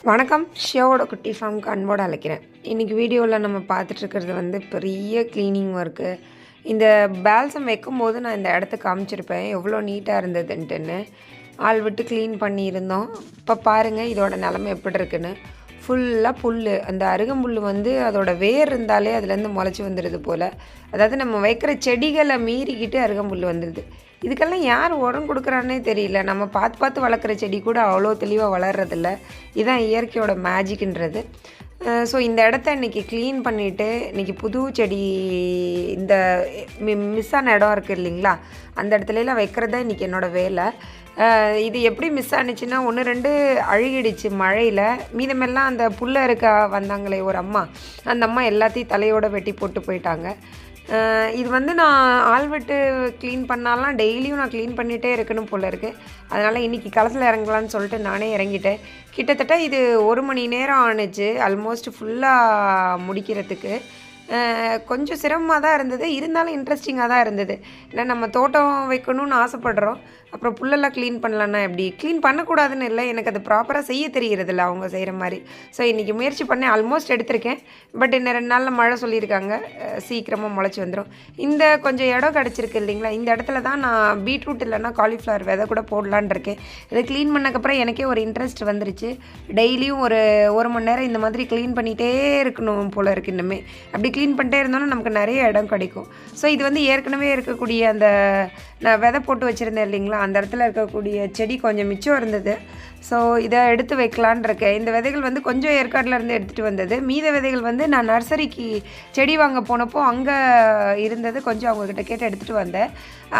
வணக்கம். ஷியோவோட குட்டி ஃபார்முக்கு அன்போடு அழைக்கிறேன். இன்றைக்கி வீடியோவில் நம்ம பார்த்துட்ருக்கிறது வந்து பெரிய க்ளீனிங் ஒர்க்கு. இந்த பேல்சம் வைக்கும்போது நான் இந்த இடத்த காமிச்சிருப்பேன் எவ்வளோ நீட்டாக இருந்ததுன்ட்டுன்னு. ஆள் விட்டு க்ளீன் பண்ணியிருந்தோம். இப்போ பாருங்கள் இதோட நிலமை எப்படி இருக்குன்னு. ஃபுல்லாக புல், அந்த அருகம்புல் வந்து அதோட வேர் இருந்தாலே அதுலேருந்து முளைச்சி வந்துடுது போல். அதாவது நம்ம வைக்கிற செடிகளை மீறிக்கிட்டு அருகம்புல் வந்துடுது. இதுக்கெல்லாம் யார் உரம் கொடுக்குறான்னே தெரியல. நம்ம பார்த்து பார்த்து வளர்க்குற செடி கூட அவ்வளோ தெளிவாக வளர்கிறதில்ல. இதுதான் இயற்கையோட மேஜிக்ன்றது. ஸோ இந்த இடத்த இன்றைக்கி க்ளீன் பண்ணிவிட்டு இன்றைக்கி புது செடி இந்த மிஸ் ஆன இடம் இருக்குது இல்லைங்களா, அந்த இடத்துலலாம் வைக்கிறது தான் இன்றைக்கி என்னோடய வேலை. இது எப்படி மிஸ் ஆனிச்சுன்னா 1-2 அழுகிடுச்சு மழையில். மீதமெல்லாம் அந்த புல்லை இருக்க வந்தாங்களே ஒரு அம்மா, அந்த அம்மா எல்லாத்தையும் தலையோடு வெட்டி போட்டு போயிட்டாங்க. இது வந்து நான் ஆள் விட்டு க்ளீன் பண்ணாலாம் டெய்லியும் நான் க்ளீன் பண்ணிகிட்டே இருக்கணும் போல் இருக்குது. அதனால் இன்றைக்கி களத்தில் இறங்கலான்னு சொல்லிட்டு நானே இறங்கிட்டேன். கிட்டத்தட்ட இது 1 மணி நேரம் ஆணுச்சு ஆல்மோஸ்ட் ஃபுல்லாக முடிக்கிறதுக்கு. கொஞ்சம் சிரமமாக தான் இருந்தது, இருந்தாலும் இன்ட்ரெஸ்டிங்காக தான் இருந்தது. ஏன்னா நம்ம தோட்டம் வைக்கணும்னு ஆசைப்படுறோம், அப்புறம் புல்லெல்லாம் க்ளீன் பண்ணலான்னா எப்படி க்ளீன் பண்ணக்கூடாதுன்னு இல்லை, எனக்கு அது ப்ராப்பராக செய்ய தெரிகிறதில்ல அவங்க செய்கிற மாதிரி. ஸோ இன்றைக்கி முயற்சி பண்ணி ஆல்மோஸ்ட் எடுத்திருக்கேன். பட் இன்னும் 2 நாளில் மழை சொல்லியிருக்காங்க, சீக்கிரமாக முளைச்சி வந்துடும். இந்த கொஞ்சம் இடம் கிடச்சிருக்கு இல்லைங்களா, இந்த இடத்துல தான் நான் பீட்ரூட் இல்லைன்னா காலிஃப்ளவர் விதை கூட போடலான் இருக்கேன். இதை க்ளீன் பண்ணக்கப்புறம் எனக்கே ஒரு இன்ட்ரெஸ்ட் வந்துருச்சு. டெய்லியும் ஒரு 1 மணி நேரம் இந்த மாதிரி க்ளீன் பண்ணிகிட்டே இருக்கணும் போல் இருக்குது. இன்னுமே அப்படி க்ளீன் பண்ணிட்டே இருந்தோன்னா நமக்கு நிறைய இடம் கிடைக்கும். ஸோ இது வந்து ஏற்கனவே இருக்கக்கூடிய அந்த நான் விதை போட்டு வச்சுருந்தேன் இல்லைங்களா, அந்த இடத்துல இருக்கக்கூடிய செடி கொஞ்சம் மிச்சம் இருந்தது. ஸோ இதை எடுத்து வைக்கலான் இருக்கேன். இந்த விதைகள் வந்து கொஞ்சம் ஏற்காட்டிலேருந்து எடுத்துகிட்டு வந்தது. மீத விதைகள் வந்து நான் நர்சரிக்கு செடி வாங்க போனப்போ அங்கே இருந்தது, கொஞ்சம் அவங்கக்கிட்ட கேட்டு எடுத்துகிட்டு வந்தேன்.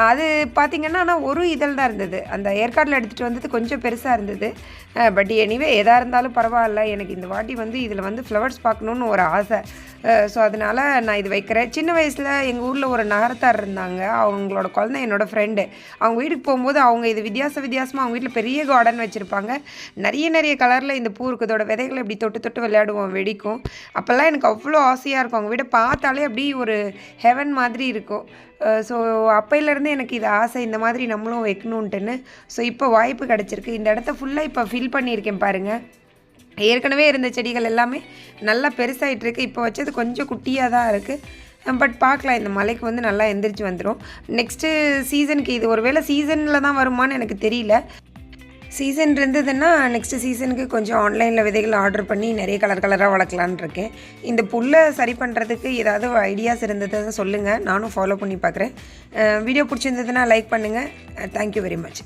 அது பார்த்திங்கன்னா ஆனால் ஒரு இதழ் தான் இருந்தது. அந்த ஏற்காட்டில் எடுத்துகிட்டு வந்தது கொஞ்சம் பெருசாக இருந்தது. பட் எனிவே எதாக இருந்தாலும் பரவாயில்ல, எனக்கு இந்த வாட்டி வந்து இதில் வந்து ஃப்ளவர்ஸ் பார்க்கணுன்னு ஒரு ஆசை. ஸோ அதனால் நான் இது வைக்கிறேன். சின்ன வயசில் எங்கள் ஊரில் ஒரு நகரத்தார் இருந்தாங்க, அவங்களோட குழந்தை என்னோடய ஃப்ரெண்டு. அவங்க வீட்டுக்கு போகும்போது அவங்க இது வித்தியாசமாக அவங்க வீட்டில் பெரிய கார்டன் வச்சுருப்பாங்க. நிறைய கலரில் இந்த பூ இருக்குது. இதோட விதைகளை இப்படி தொட்டு விளையாடுவோம், வெடிக்கும். அப்போல்லாம் எனக்கு அவ்வளோ ஆசையாக இருக்கும். அவங்க வீட்டை பார்த்தாலே அப்படி ஒரு ஹெவன் மாதிரி இருக்கும். ஸோ அப்போலேருந்து எனக்கு இது ஆசை, இந்த மாதிரி நம்மளும் வைக்கணுன்ட்டுன்னு. ஸோ இப்போ வாய்ப்பு கிடச்சிருக்கு. இந்த இடத்த ஃபுல்லாக இப்போ ஃபில் பண்ணியிருக்கேன் பாருங்கள். ஏற்கனவே இருந்த செடிகள் எல்லாமே நல்லா பெருசாகிட்டுருக்கு. இப்போ வச்சது கொஞ்சம் குட்டியாக தான் இருக்குது. பட் பார்க்கலாம், இந்த மலைக்கு வந்து நல்லா எந்திரிச்சு வந்துடும். நெக்ஸ்ட்டு சீசனுக்கு இது ஒரு வேளை சீசனில் தான் வருமானு எனக்கு தெரியல. சீசன் இருந்ததுன்னா நெக்ஸ்ட்டு சீசனுக்கு கொஞ்சம் ஆன்லைனில் விதைகள் ஆர்டர் பண்ணி நிறைய கலராக வளர்க்கலான் இருக்கேன். இந்த புல்லை சரி பண்ணுறதுக்கு ஏதாவது ஐடியாஸ் இருந்ததுன்னு சொல்லுங்கள், நானும் ஃபாலோ பண்ணி பார்க்குறேன். வீடியோ பிடிச்சிருந்ததுன்னா லைக் பண்ணுங்கள். Thank you very much.